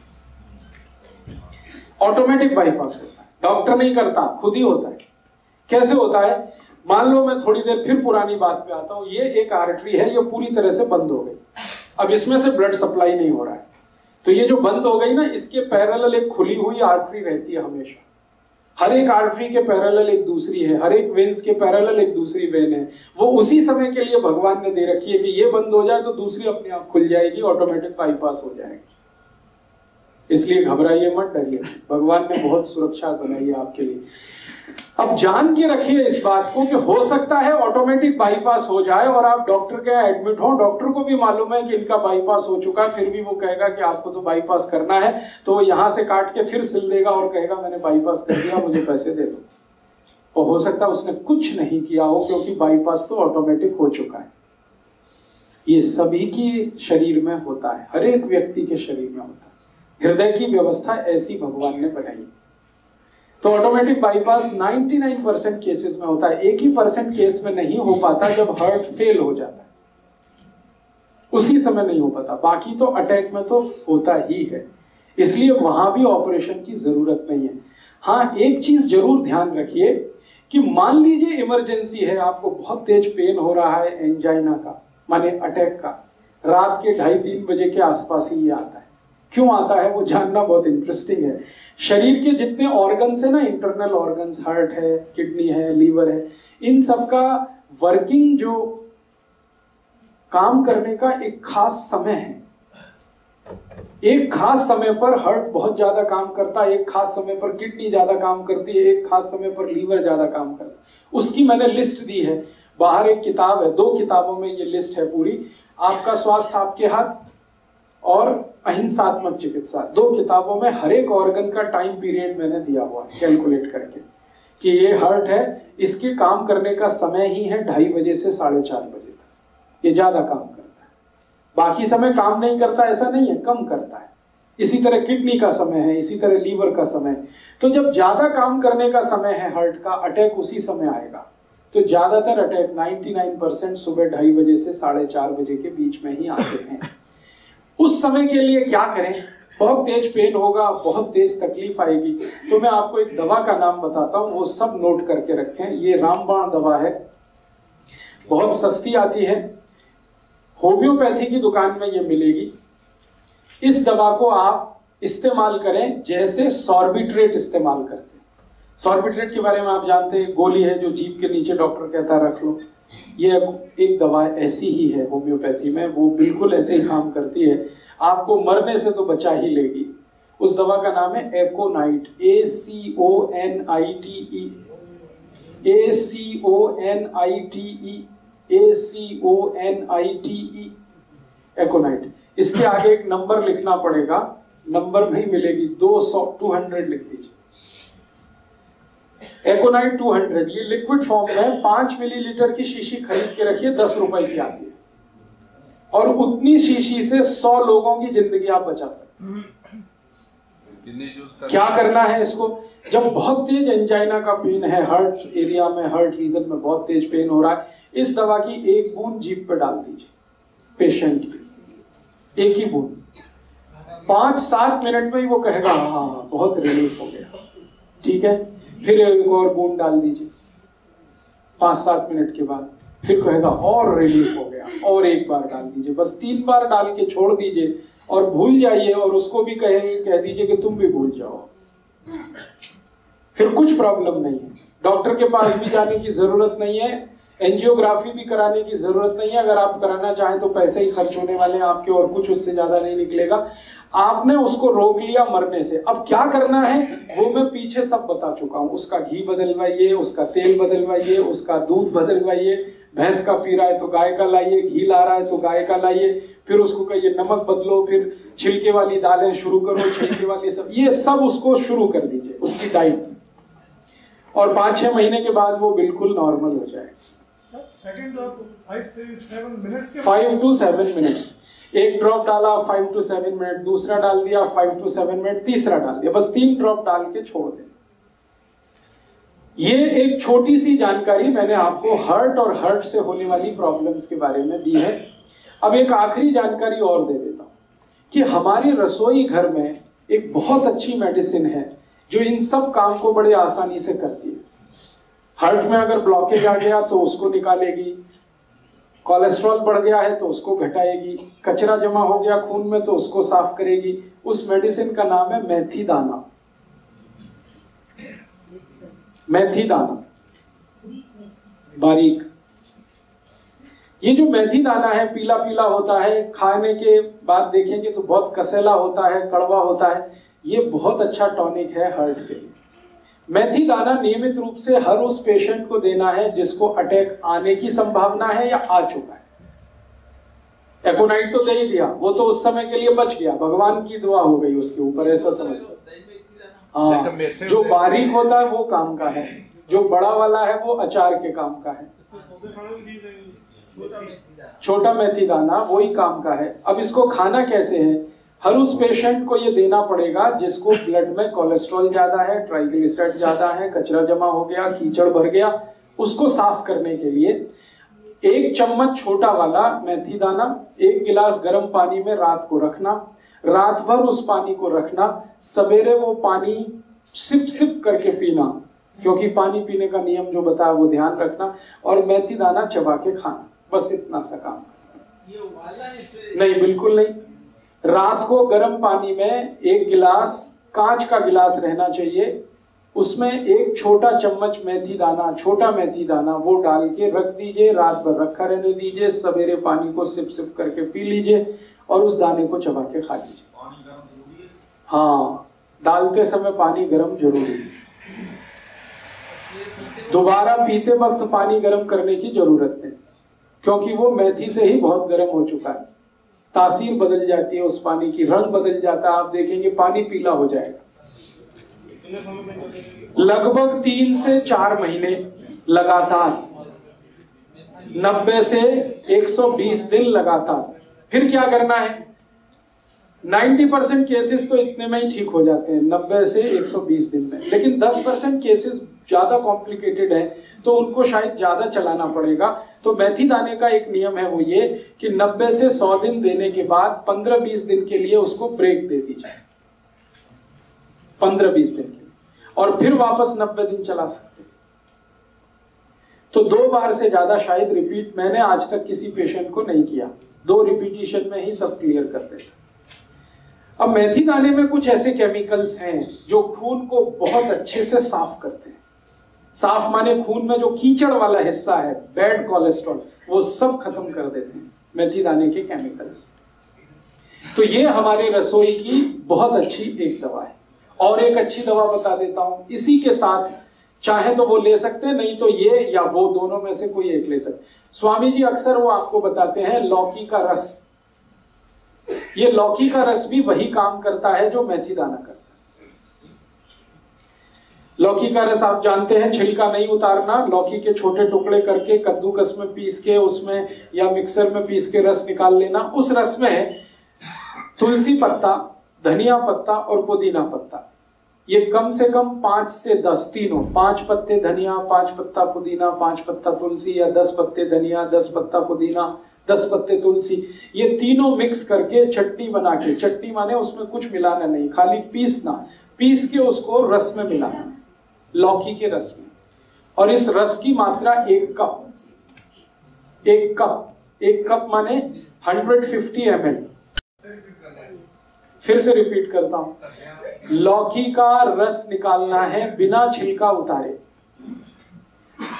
ऑटोमेटिक बाईपास होता है। डॉक्टर नहीं करता, खुद ही होता है। कैसे होता है? मान लो मैं थोड़ी देर फिर पुरानी बात पे आता हूं। ये एक आर्टरी है, ये पूरी तरह से बंद हो गई, अब इसमें से ब्लड सप्लाई नहीं हो रहा है। तो ये जो बंद हो गई ना, इसके पैरेलल एक खुली हुई आर्टरी रहती है हमेशा। हर एक आर्टरी के पैरेलल एक दूसरी है, हर एक वेन्स के पैरेलल एक दूसरी वेन है। वो उसी समय के लिए भगवान ने दे रखी है कि ये बंद हो जाए तो दूसरी अपने आप खुल जाएगी, ऑटोमेटिक बाईपास हो जाएगी। इसलिए घबराइए मत, डरिए, भगवान ने बहुत सुरक्षा बनाई है आपके लिए। अब जान के रखिए इस बात को कि हो सकता है ऑटोमेटिक बाईपास हो जाए और आप डॉक्टर के यहाँ एडमिट हो, डॉक्टर को भी मालूम है कि इनका बाईपास हो चुका है, फिर भी वो कहेगा कि आपको तो बाईपास करना है, तो वो यहां से काट के फिर सिल देगा और कहेगा मैंने बाईपास कर दिया, मुझे पैसे दे दो। और हो सकता है उसने कुछ नहीं किया हो, क्योंकि बाईपास तो ऑटोमेटिक हो चुका है। ये सभी की शरीर में होता है, हर एक व्यक्ति के शरीर में होता है। हृदय की व्यवस्था ऐसी भगवान ने बनाई। तो ऑटोमेटिक बाईपास 99% केसेस में होता है। 1% केस में नहीं हो पाता जब हार्ट फेल हो जाता है, उसी समय नहीं हो पाता। बाकी तो अटैक में तो होता ही है, इसलिए वहां भी ऑपरेशन की जरूरत नहीं है। हाँ, एक चीज जरूर ध्यान रखिए कि मान लीजिए इमरजेंसी है, आपको बहुत तेज पेन हो रहा है, एंजाइना का माने अटैक का, रात के 2:30-3 बजे के आसपास ही ये आता है। क्यों आता है वो जानना बहुत इंटरेस्टिंग है। शरीर के जितने ऑर्गन्स है ना, इंटरनल ऑर्गन्स, हार्ट है, किडनी है, लीवर है, इन सब का वर्किंग जो काम करने का एक खास समय है। एक खास समय पर हार्ट बहुत ज्यादा काम करता है, एक खास समय पर किडनी ज्यादा काम करती है, एक खास समय पर लीवर ज्यादा काम करता है। उसकी मैंने लिस्ट दी है, बाहर एक किताब है, 2 किताबों में ये लिस्ट है पूरी। आपका स्वास्थ्य आपके हाथ और अहिंसात्मक चिकित्सा, 2 किताबों में हर एक ऑर्गन का टाइम पीरियड मैंने दिया हुआ है कैलकुलेट करके कि ये हार्ट है, इसके काम करने का समय ही है 2:30 बजे से 4:30 बजे तक। ये ज्यादा काम करता है, बाकी समय काम नहीं करता ऐसा नहीं है, कम करता है। इसी तरह किडनी का समय है, इसी तरह लीवर का समय। तो जब ज्यादा काम करने का समय है हार्ट का, अटैक उसी समय आएगा। तो ज्यादातर अटैक 99% सुबह 2:30 बजे से 4:30 बजे के बीच में ही आते हैं। उस समय के लिए क्या करें? बहुत तेज पेन होगा, बहुत तेज तकलीफ आएगी, तो मैं आपको एक दवा का नाम बताता हूं, वो सब नोट करके रखें। ये रामबाण दवा है, बहुत सस्ती आती है, होम्योपैथी की दुकान में ये मिलेगी। इस दवा को आप इस्तेमाल करें जैसे सॉर्बिट्रेट इस्तेमाल करते हैं। सॉर्बिट्रेट के बारे में आप जानते हैं, गोली है जो जीभ के नीचे डॉक्टर कहता है रख लो। ये एक दवा ऐसी ही है होम्योपैथी में, वो बिल्कुल ऐसे ही काम करती है। आपको मरने से तो बचा ही लेगी। उस दवा का नाम है एकोनाइट, ACONITE, ACONITE, एकोनाइट। इसके आगे एक नंबर लिखना पड़ेगा, नंबर नहीं मिलेगी, 200 लिख दीजिए। एकोनाइट 200, ये लिक्विड फॉर्म में 5 मिलीलीटर की शीशी खरीद के रखिए, 10 रुपए की आती है, और उतनी शीशी से 100 लोगों की जिंदगी आप बचा सकते हैं। क्या करना है इसको? जब बहुत तेज एंजाइना का पेन है, हार्ट एरिया में, हार्ट रीजन में बहुत तेज पेन हो रहा है, इस दवा की एक बूंद जीभ पे डाल दीजिए पेशेंट की, एक ही बूंद। 5-7 मिनट में ही वो कहेगा हाँ बहुत रिलीफ हो गया, ठीक है। फिर एक और बूंद डाल दीजिए 5-7 मिनट के बाद, फिर कहेगा और रिलीफ हो गया, और एक बार डाल दीजिए। बस 3 बार डाल के छोड़ दीजिए और भूल जाइए, और उसको भी कह दीजिए कि तुम भी भूल जाओ, फिर कुछ प्रॉब्लम नहीं है। डॉक्टर के पास भी जाने की जरूरत नहीं है, एंजियोग्राफी भी कराने की जरूरत नहीं है। अगर आप कराना चाहें तो पैसे ही खर्च होने वाले हैं आपके, और कुछ उससे ज्यादा नहीं निकलेगा। आपने उसको रोक लिया मरने से। अब क्या करना है वो मैं पीछे सब बता चुका हूं। उसका घी बदलवाइए, उसका तेल बदलवाइए, उसका दूध बदलवाइए, भैंस का पी रहा है तो गाय का लाइए, घी ला रहा है तो गाय का लाइए, फिर उसको कहिए नमक बदलो, फिर छिलके वाली दालें शुरू करो, छिलके वाली सब, ये सब उसको शुरू कर दीजिए उसकी डाइट, और 5-6 महीने के बाद वो बिल्कुल नॉर्मल हो जाए। 5 to 7 मिनट्स, एक ड्रॉप डाला 5 to 7 मिनट, दूसरा डाल दिया 5 to 7 मिनट, तीसरा डाल दिया, बस 3 ड्रॉप डाल के छोड़ दें। ये एक छोटी सी जानकारी मैंने आपको हार्ट और हार्ट से होने वाली प्रॉब्लम्स के बारे में दी है। अब एक आखिरी जानकारी और दे देता हूं कि हमारे रसोई घर में एक बहुत अच्छी मेडिसिन है जो इन सब काम को बड़े आसानी से करती है। हार्ट में अगर ब्लॉकेज आ गया तो उसको निकालेगी, कोलेस्ट्रॉल बढ़ गया है तो उसको घटाएगी, कचरा जमा हो गया खून में तो उसको साफ करेगी। उस मेडिसिन का नाम है मेथी दाना। मेथी दाना बारीक, ये जो मेथी दाना है पीला पीला होता है, खाने के बाद देखेंगे तो बहुत कसेला होता है, कड़वा होता है। ये बहुत अच्छा टॉनिक है हार्ट के लिए। मेथी दाना नियमित रूप से हर उस पेशेंट को देना है जिसको अटैक आने की संभावना है या आ चुका है। एकोनाइट तो दे ही दिया, वो तो उस समय के लिए बच गया, भगवान की दुआ हो गई उसके ऊपर, ऐसा समझ लो। हाँ, जो बारीक होता है वो काम का है, जो बड़ा वाला है वो अचार के काम का है। छोटा मेथी दाना वही काम का है। अब इसको खाना कैसे है? हर उस पेशेंट को ये देना पड़ेगा जिसको ब्लड में कोलेस्ट्रॉल ज्यादा है, ट्राइग्लिसराइड ज्यादा है, कचरा जमा हो गया, कीचड़ भर गया, उसको साफ करने के लिए 1 चम्मच छोटा वाला मेथी दाना 1 गिलास गर्म पानी में रात को रखना, रात भर उस पानी को रखना, सवेरे वो पानी सिप सिप करके पीना, क्योंकि पानी पीने का नियम जो बताया वो ध्यान रखना, और मेथी दाना चबा के खाना। बस इतना सा काम। नहीं, बिल्कुल नहीं। रात को गर्म पानी में 1 गिलास, कांच का गिलास रहना चाहिए, उसमें 1 छोटा चम्मच मेथी दाना, छोटा मेथी दाना वो डाल के रख दीजिए, रात भर रखा रहने दीजिए, सवेरे पानी को सिप सिप करके पी लीजिए और उस दाने को चबा के खा लीजिए। हाँ, डालते समय पानी गर्म जरूरी है। दोबारा पीते वक्त पानी गर्म करने की जरूरत नहीं, क्योंकि वो मेथी से ही बहुत गर्म हो चुका है, तासीर बदल जाती है उस पानी की, रंग बदल जाता है, आप देखेंगे पानी पीला हो जाएगा। लगभग 3 से 4 महीने लगातार, 90 से 120 दिन लगातार। फिर क्या करना है? 90% केसेस तो इतने में ही ठीक हो जाते हैं, 90 से 120 दिन में। लेकिन 10% केसेस ज्यादा कॉम्प्लिकेटेड है तो उनको शायद ज्यादा चलाना पड़ेगा। तो मेथी दाने का एक नियम है, वो ये कि 90 से 100 दिन देने के बाद 15-20 दिन के लिए उसको ब्रेक दे दीजिए, 15-20 दिन के लिए, और फिर वापस 90 दिन चला सकते हैं। तो 2 बार से ज्यादा शायद रिपीट मैंने आज तक किसी पेशेंट को नहीं किया, 2 रिपीटिशन में ही सब क्लियर कर देते। अब मेथी दाने में कुछ ऐसे केमिकल्स हैं जो खून को बहुत अच्छे से साफ करते हैं। साफ माने खून में जो कीचड़ वाला हिस्सा है, बैड कोलेस्ट्रॉल, वो सब खत्म कर देते हैं मेथी दाने के केमिकल्स। तो ये हमारे रसोई की बहुत अच्छी एक दवा है। और एक अच्छी दवा बता देता हूं, इसी के साथ चाहे तो वो ले सकते हैं, नहीं तो ये या वो दोनों में से कोई एक ले सकते। स्वामी जी अक्सर वो आपको बताते हैं लौकी का रस। ये लौकी का रस भी वही काम करता है जो मेथी दाना करता है। लौकी का रस आप जानते हैं, छिलका नहीं उतारना, लौकी के छोटे टुकड़े करके कद्दूकस में पीस के उसमें या मिक्सर में पीस के रस निकाल लेना। उस रस में तुलसी पत्ता, धनिया पत्ता और पुदीना पत्ता, ये कम से कम 5 से 10 तीनों, 5 पत्ते धनिया, 5 पत्ता पुदीना, 5 पत्ता तुलसी, या 10 पत्ते धनिया, 10 पत्ता पुदीना, 10 पत्ते तुलसी, ये तीनों मिक्स करके चटनी बना के, चटनी माने उसमें कुछ मिलाना नहीं, खाली पीसना, पीस के उसको रस में मिलाना, लौकी के रस में। और इस रस की मात्रा 1 कप, 1 कप माने 150 ml। फिर से रिपीट करता हूं, लौकी का रस निकालना है बिना छिलका उतारे,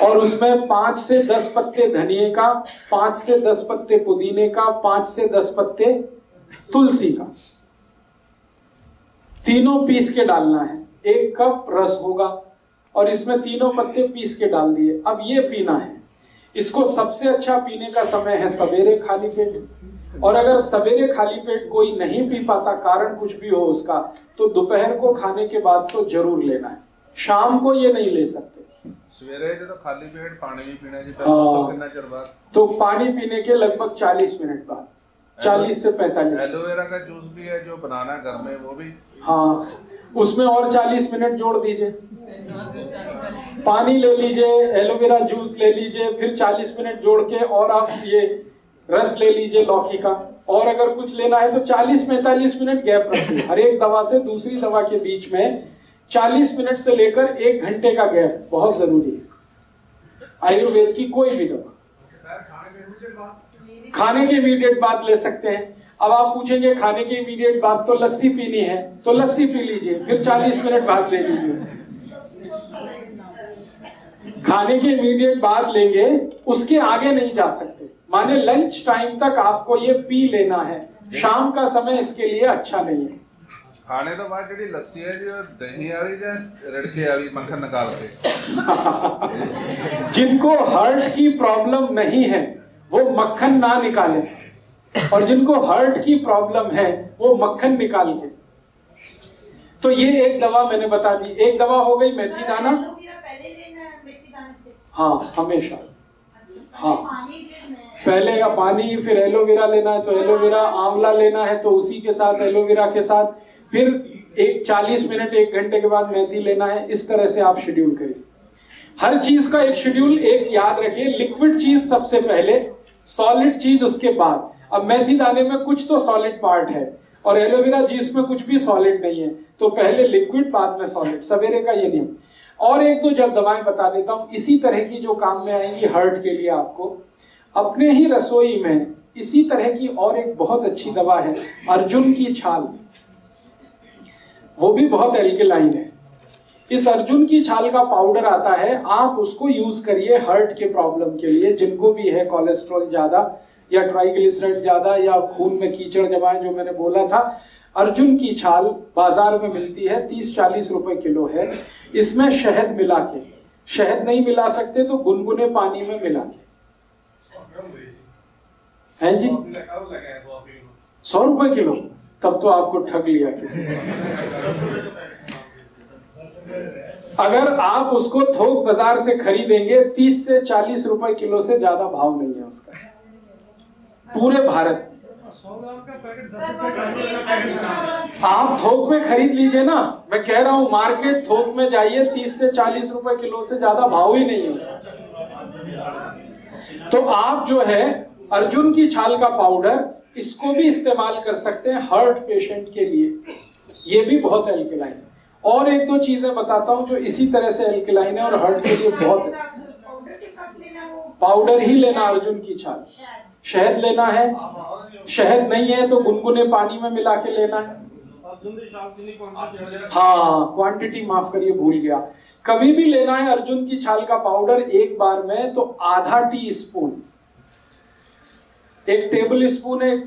और उसमें 5 से 10 पत्ते धनिए का, 5 से 10 पत्ते पुदीने का, 5 से 10 पत्ते तुलसी का, तीनों पीस के डालना है। 1 कप रस होगा और इसमें तीनों पत्ते पीस के डाल दिए। अब ये पीना है। इसको सबसे अच्छा पीने का समय है सवेरे खाली पेट, और अगर सवेरे खाली पेट कोई नहीं पी पाता, कारण कुछ भी हो उसका, तो दोपहर को खाने के बाद तो जरूर लेना है। शाम को ये नहीं ले सकते। सवेरे तो खाली पेट पानी भी पीना चाहिए। तो पानी पीने के लगभग 40 मिनट बाद, 40 से 45। एलोवेरा का जूस भी है जो बनाना घर में, वो भी हाँ, उसमें और 40 मिनट जोड़ दीजिए। पानी ले लीजिए, एलोवेरा जूस ले लीजिए, फिर 40 मिनट जोड़ के और आप ये रस ले लीजिए लौकी का। और अगर कुछ लेना है तो 40-45 मिनट गैप रखिए। हर एक दवा से दूसरी दवा के बीच में 40 मिनट से लेकर 1 घंटे का गैप बहुत जरूरी है। आयुर्वेद की कोई भी दवा खाने के इमीडिएट बाद ले सकते हैं। अब आप पूछेंगे खाने के इमीडिएट बाद तो लस्सी पीनी है, तो लस्सी पी लीजिए, फिर 40 मिनट बाद ले लीजिए। खाने के इमीडिएट बाद लेंगे, उसके आगे नहीं जा सकते, माने लंच टाइम तक आपको ये पी लेना है। शाम का समय इसके लिए अच्छा नहीं है। खाने तो बाद जी लस्सी है जो दही आ रही है, रड़के आ रही मक्खन निकाल के। जिनको हार्ट की प्रॉब्लम नहीं है वो मक्खन ना निकाले, और जिनको हार्ट की प्रॉब्लम है वो मक्खन निकाल के। तो ये एक दवा मैंने बता दी। एक दवा हो गई मेथी दाना। हाँ, हमेशा। हाँ, पहले या पानी, फिर एलोवेरा लेना है तो एलोवेरा, आंवला लेना है तो उसी के साथ एलोवेरा के साथ, फिर 40 मिनट 1 घंटे के बाद मेथी लेना है। इस तरह से आप शेड्यूल करिए। हर चीज का एक शेड्यूल। एक याद रखिए, लिक्विड चीज सबसे पहले, सॉलिड चीज उसके बाद। अब मेथी दाने में कुछ तो सॉलिड पार्ट है और एलोवेरा जूस में कुछ भी सॉलिड नहीं है, तो पहले लिक्विड बाद में सॉलिड, सवेरे का ये नियम। और एक तो जब दवाएं बता देता हूं इसी तरह की जो काम में आएंगी हार्ट के लिए। आपको अपने ही रसोई में इसी तरह की और एक बहुत अच्छी दवा है, अर्जुन की छाल। वो भी बहुत एल्केलाइन है। इस अर्जुन की छाल का पाउडर आता है, आप उसको यूज करिए हार्ट के प्रॉब्लम के लिए। जिनको भी है कोलेस्ट्रॉल ज्यादा या ट्राइग्लिसराइड ज्यादा या खून में कीचड़ जमा है, जो मैंने बोला था, अर्जुन की छाल बाजार में मिलती है, 30-40 रुपए किलो है। इसमें शहद मिला के, शहद नहीं मिला सकते तो गुनगुने पानी में मिला के, है जी, 100 रुपए किलो। तब तो आपको ठग लिया किसी ने। अगर आप उसको थोक बाजार से खरीदेंगे 30 से 40 रुपए किलो से ज्यादा भाव नहीं है उसका पूरे भारत। आप थोक में खरीद लीजिए ना, मैं कह रहा हूं मार्केट थोक में जाइए, 30 से 40 रुपए किलो से ज्यादा भाव ही नहीं है उसका। तो आप जो है अर्जुन की छाल का पाउडर, इसको भी इस्तेमाल कर सकते हैं हार्ट पेशेंट के लिए। ये भी बहुत एल्केलाइन है। और एक दो चीजें बताता हूं जो इसी तरह से एल्केलाइन है और हार्ट के लिए बहुत। पाउडर ही लेना अर्जुन की छाल। शहद लेना है, शहद नहीं है तो गुनगुने पानी में मिला के लेना है। हाँ, क्वांटिटी माफ करिए, भूल गया। कभी भी लेना है अर्जुन की छाल का पाउडर एक बार में तो आधा टी स्पून, एक टेबल स्पून है, एक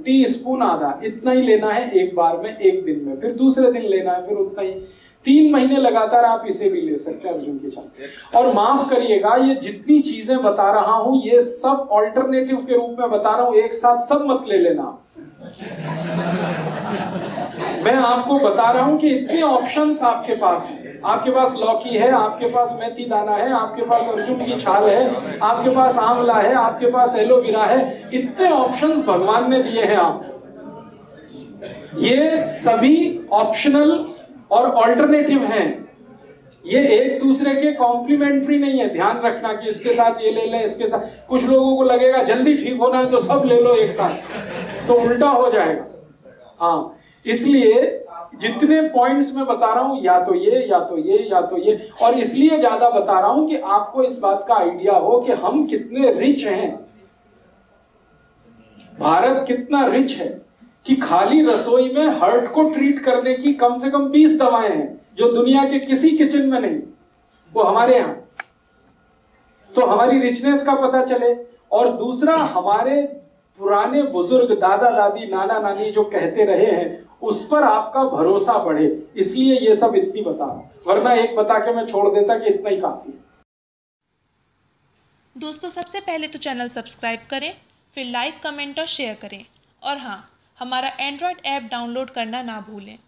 टी स्पून आधा, इतना ही लेना है एक बार में, एक दिन में, फिर दूसरे दिन लेना है फिर उतना ही। 3 महीने लगातार आप इसे भी ले सकते हैं अर्जुन की छाल। और माफ करिएगा, ये जितनी चीजें बता रहा हूं ये सब ऑल्टरनेटिव के रूप में बता रहा हूं, एक साथ सब मत ले लेना। मैं आपको बता रहा हूं कि इतने ऑप्शंस आपके पास हैं। आपके पास लौकी है, आपके पास मेथी दाना है, आपके पास अर्जुन की छाल है, आपके पास आंवला है, आपके पास एलोवेरा है, इतने ऑप्शंस भगवान ने दिए हैं आपको। ये सभी ऑप्शनल और ऑल्टरनेटिव हैं, ये एक दूसरे के कॉम्प्लीमेंट्री नहीं है। ध्यान रखना कि इसके साथ ये ले लें, इसके साथ। कुछ लोगों को लगेगा जल्दी ठीक होना है तो सब ले लो एक साथ, तो उल्टा हो जाएगा। हाँ, इसलिए जितने पॉइंट्स मैं बता रहा हूं, या तो ये या तो ये या तो ये, और इसलिए ज्यादा बता रहा हूं कि आपको इस बात का आइडिया हो कि हम कितने रिच हैं। भारत कितना रिच है कि खाली रसोई में हार्ट को ट्रीट करने की कम से कम 20 दवाएं हैं जो दुनिया के किसी किचन में नहीं, वो हमारे यहां। तो हमारी रिचनेस का पता चले। और दूसरा, हमारे पुराने बुजुर्ग दादा दादी नाना नानी जो कहते रहे हैं उस पर आपका भरोसा बढ़े, इसलिए ये सब इतनी बता, वरना एक बता के मैं छोड़ देता कि इतना ही काफी है। दोस्तों, सबसे पहले तो चैनल सब्सक्राइब करें, फिर लाइक, कमेंट और शेयर करें। और हाँ, हमारा एंड्रॉयड ऐप डाउनलोड करना ना भूलें।